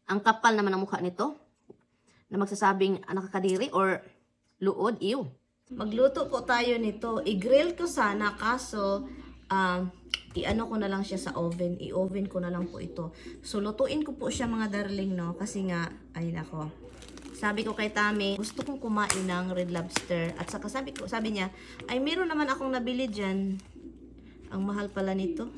Ang kapal naman ng mukha nito na magsasabing nakakadiri or luod, ew. Magluto po tayo nito. I-grill ko sana kaso i-ano ko na lang siya sa oven. I-oven ko na lang po ito. So lutuin ko po siya mga darling, no? Kasi nga, ay nako. Sabi ko kay Tami, gusto kong kumain ng red lobster. At saka sabi niya, ay meron naman akong nabili dyan. Ang mahal pala nito.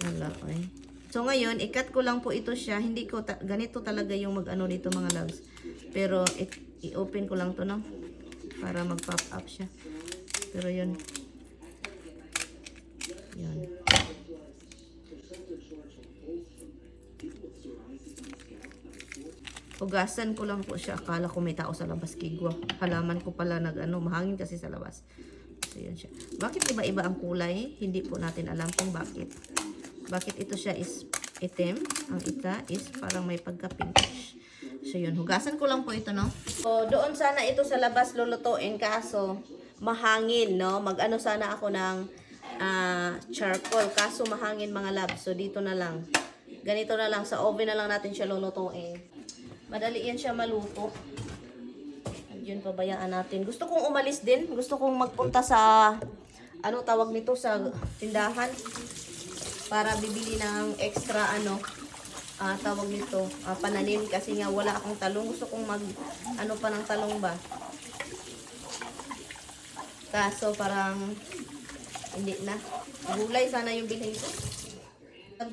Wala, ay. So ngayon, i-cut ko lang po ito siya. Hindi ko, ganito talaga yung mag-ano dito mga loves. Pero i-open ko lang to, no? Para mag-pop up siya. Pero yun. Yun. Hugasan ko lang po siya. Akala ko may tao sa labas, kigwa. Halaman ko pala mahangin kasi sa labas. So yun siya. Bakit iba-iba ang kulay? Hindi po natin alam kung bakit. Bakit ito siya is itim. Ang ita is parang may pagka-pinkish. So yun, hugasan ko lang po ito, no? So doon sana ito sa labas lulutuin kaso mahangin, no? Mag-ano sana ako ng charcoal kaso mahangin mga lab. So dito na lang. Ganito na lang, sa oven na lang natin siya lulutuin. Madali yan siya maluto. Yun, pabayaan natin. Gusto kong umalis din. Gusto kong magpunta sa ano tawag nito sa tindahan para bibili ng extra tawag nito, pananim kasi nga wala akong talong. Gusto kong ano pa ng talong ba. Kaso parang hindi na. Gulay sana yung bilhin ko.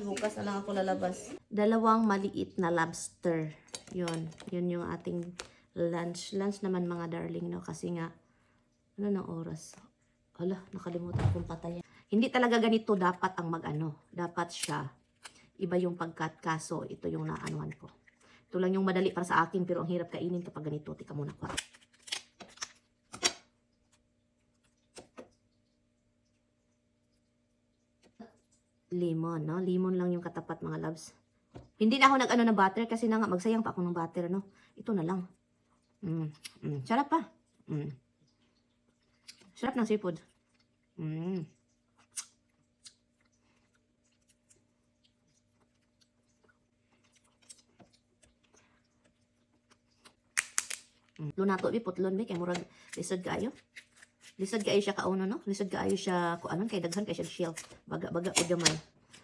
Bukas na lang ako lalabas. Dalawang maliit na lobster. Yun yung ating lunch. Lunch naman mga darling, no? Kasi nga, ano ng oras? Hala, nakalimutan kong patayan. Hindi talaga ganito dapat ang dapat siya. Iba yung pagkat kaso, ito yung naanuhan ko. Ito lang yung madali para sa akin, pero ang hirap kainin kapag ganito. Tika muna ko. Lemon, no? Lemon lang yung katapat mga loves. Hindi na ako nag-ano ng butter kasi na nga, magsayang pa ako ng butter, no? Ito na lang. Sarap pa. Sarap ng seafood. Lunato bi putlon bi kay murag lisod kaayo. Lisod kaayo siya kauno, no? Lisod kaayo siya kuanon kay daghan kay siya shell. Baga pud gamay.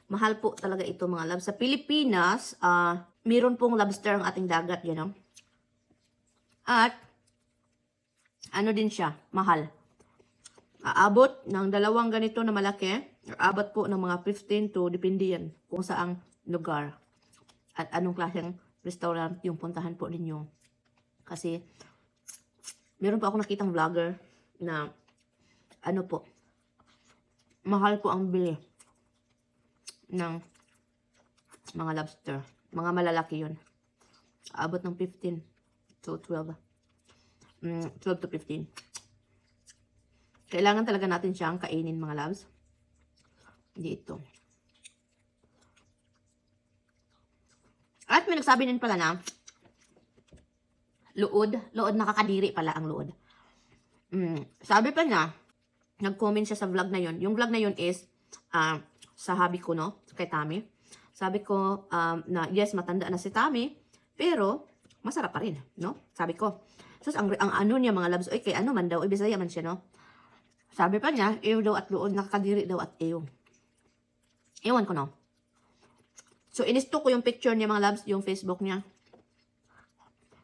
Mahal po talaga ito mga loves. Sa Pilipinas, meron pong lobster ang ating dagat, you know. At ano din siya, mahal. Aabot ng dalawang ganito na malaki, aabot po ng mga 15 to depende yan kung saang lugar. At anong klaseng restaurant yung puntahan po ninyo. Kasi, meron pa ako nakitang vlogger na, mahal po ang bili ng mga lobster. Mga malalaki yun. Abot ng 15 to 12. 12 to 15. Kailangan talaga natin siyang kainin mga loves. Dito. At may nagsabi din pala na, luod nakakadiri pala ang luod. Sabi pa niya, nag-comment siya sa vlog na yun. Yung vlog na yun is, sa hubby ko, no? Kay Tami. Sabi ko, na yes, matanda na si Tami, pero, masarap pa rin, no? Sabi ko. So, ang ano niya mga loves, kay ano man daw, Bisaya man siya, no? Sabi pa niya, ew daw at luod, nakakadiri daw at ew. Ewan ko, no? So, inisto ko yung picture niya mga loves, yung Facebook niya.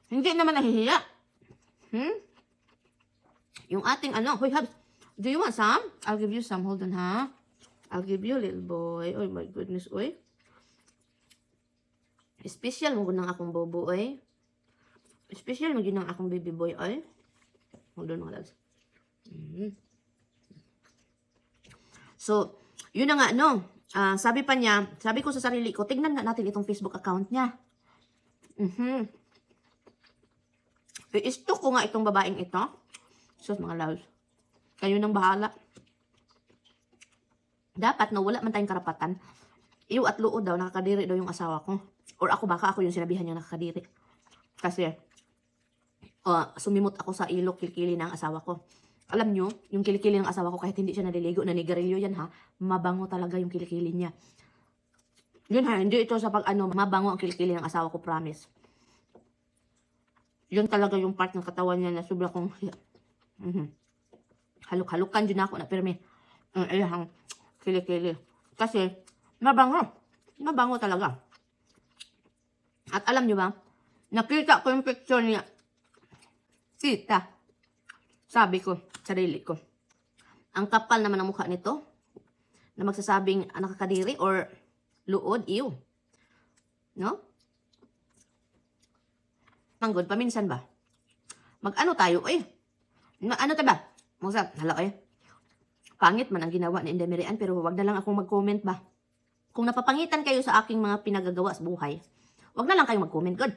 Hindi naman nahihiya. Yung ating hoy Habs, do you want some? I'll give you some. Hold on, ha? I'll give you, little boy. Oh my goodness, oy. Special mo ng akong bobo, oy. Special mo ng akong baby boy, oy. Hold on, mga loves. So, yun na nga, no? Sabi pa niya, sabi ko sa sarili ko, tignan nga natin itong Facebook account niya. I-stalk ko nga itong babaeng ito. Sus, mga loves. Kayo nang bahala. Dapat na wala man tayong karapatan. Iyo at luod daw, nakakadiri daw yung asawa ko. Or baka ako yung sinabihan niya nakakadiri. Kasi, sumimot ako sa ilok kilikili ng asawa ko. Alam nyo, yung kilikili ng asawa ko kahit hindi siya naliligo, nanigarilyo yan ha, mabango talaga yung kilikili niya. Yun ha, hindi ito sa pag ano, mabango ang kilikili ng asawa ko, promise. Yun talaga yung part ng katawan niya na sobra kong haluk-halukan din ako na pirmi. Ang ilahang kilikili. Kasi, mabango. Mabango talaga. At alam nyo ba, nakita ko yung picture niya. Tita. Sabi ko, sarili ko. Ang kapal naman ng mukha nito, na magsasabing nakakadiri or luod, iyo. No? Manggod, paminsan ba? Mag-ano tayo, eh? Ano tayo ba? Magsab, hala, eh? Pangit man ang ginawa ni Inday Mirian, pero wag na lang akong mag-comment ba? Kung napapangitan kayo sa aking mga pinagagawa sa buhay, wag na lang kayong mag-comment, good.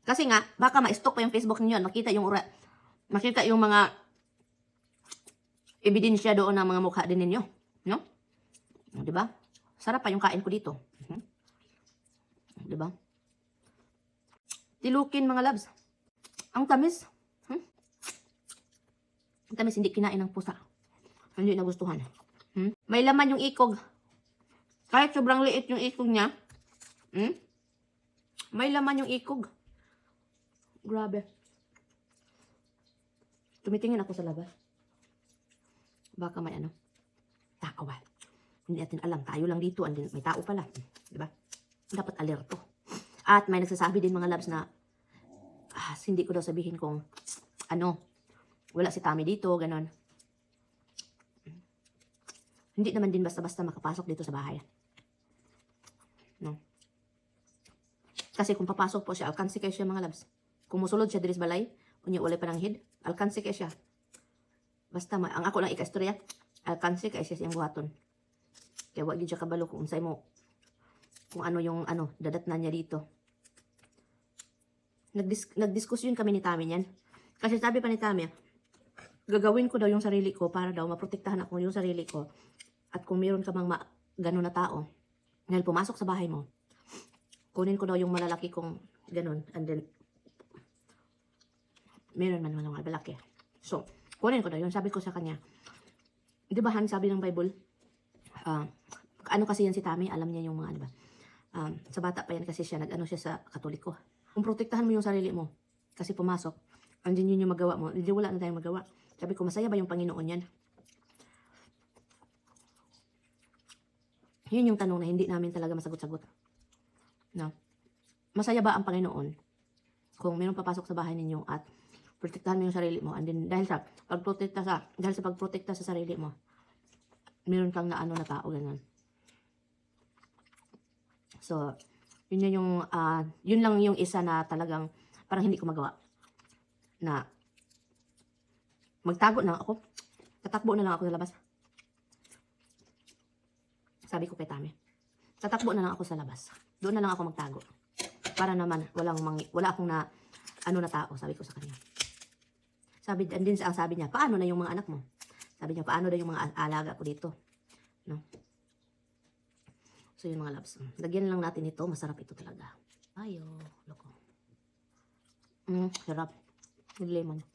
Kasi nga, baka ma-stalk pa yung Facebook niyo, makita yung mga ebidensya doon ng mga mukha din ninyo, no? Di ba? Sarap pa yung kain ko dito. Di ba? Tilukin, mga loves. Ang tamis. Ang tamis, hindi kinain ng pusa. Hindi nagustuhan. May laman yung ikog. Kahit sobrang liit yung ikog niya, may laman yung ikog. Grabe. Tumitingin ako sa labas. Baka may ano. Tao ba? Hindi natin alam. Tayo lang dito. May tao pala. Diba? Dapat alerto. At may nagsasabi din mga loves na hindi ko daw sabihin kung wala si Tami dito, ganon. Hindi naman din basta-basta makapasok dito sa bahay. No? Kasi kung papasok po siya, alkansi kayo siya mga loves. Kung musulod siya diris balay, unya ulay pananghid, alkansi kayo siya. Basta ang ako lang ika-istorya, alkansi kayo siya siyang buhaton. Kaya wag din siya kabalo kung unsay mo, kung ano yung dadat na niya dito. Nagdiskusyon kami ni Tami niyan. Kasi sabi pa ni Tami, gagawin ko daw yung sarili ko para daw maprotektahan ako yung sarili ko. At kung meron ka mang gano'n na tao, dahil pumasok sa bahay mo, kunin ko daw yung malalaki kong gano'n. And then, meron man mga malalaki. So, kunin ko daw yun. Sabi ko sa kanya, di ba Han, sabi ng Bible, ano kasi yan si Tami, alam niya yung mga ano ba. Sa bata pa yan kasi siya, nag-ano siya sa Katoliko. Kung protektahan mo yung sarili mo, kasi pumasok, andyan yun yung magawa mo, hindi wala na tayong magawa. Sabi ko, masaya ba yung Panginoon yan? Yun yung tanong na hindi namin talaga masagot-sagot. No? Masaya ba ang Panginoon kung mayroong papasok sa bahay ninyo at protektahan mo yung sarili mo, and then dahil sa pagprotekta sa sarili mo, meron kang na tao, ganun. So, yun lang yung isa na talagang parang hindi ko magawa. Na magtago na ako. Tatakbo na lang ako sa labas. Sabi ko kay Tami, tatakbo na lang ako sa labas. Doon na lang ako magtago. Para naman wala akong na tao, sabi ko sa kanya. Sabi niya, paano na yung mga anak mo? Sabi niya, paano na yung mga alaga ko dito? No? So yun mga loves. Lagyan lang natin ito. Masarap ito talaga. Ayo. Loko. Sarap. With lemon.